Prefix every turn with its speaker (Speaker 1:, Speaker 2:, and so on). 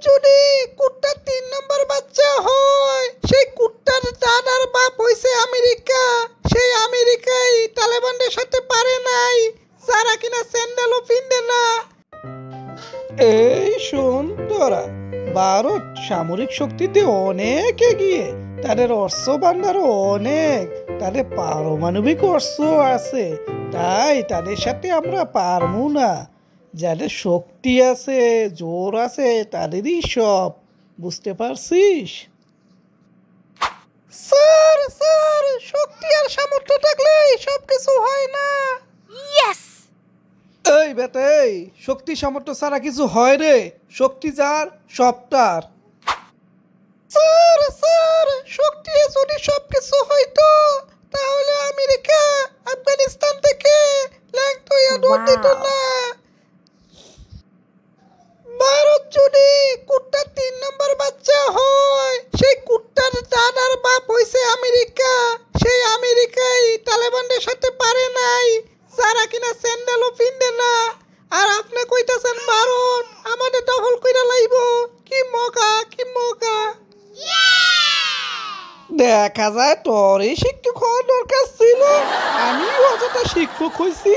Speaker 1: যদি কুত্তার 3 নম্বর বাচ্চা হয়, সেই কুত্তার দাদার বাপ হইছে আমেরিকা। সেই আমেরিকায় তালেবানদের সাথে পারে নাই, যারা কিনা স্যান্ডেলও পিনবে না। এই শোন তোরা, ভারত সামরিক শক্তিতে অনেক এগিয়ে, তাদের অস্ত্র ভান্ডারও অনেক, তাদের পারমাণবিক অস্ত্র আছে, তাই তাদের সাথে আমরা পারবো না। যাদের শক্তি আছে, জোর আছে, তাদেরই সব, বুঝতে পারছিস? স্যার স্যার, শক্তি আর সামর্থ্য থাকলেই সব কিছু হয় না। এই বেটা, এই শক্তি সামর্থ্য ছাড়া কিছু হয় রে? শক্তি যার সব তার। স্যার স্যার, শক্তি যদি সবকিছু হইতো, তাহলে আমেরিকা আফগানিস্তান থেকে ল্যাংট হইয়া দৌড় দিত না। ভারত যদি কুত্তার 3 নম্বর বাচ্চা হয়, সেই কুত্তার দাদার বাপ হইছে আমেরিকা। সেই আমেরিকায় তালেবানদের সাথে পারে নাই, যারা কিনা স্যান্ডেলও পিনবে না। আর আপনি কইতাছেন ভারত আমাদের দখল কইরা লাইব? কি মজা, কি মজা! দেখা যায় তোরই শিক্ষক হওয়ার দরকার ছিল, আমি অযথা শিক্ষক হইছি।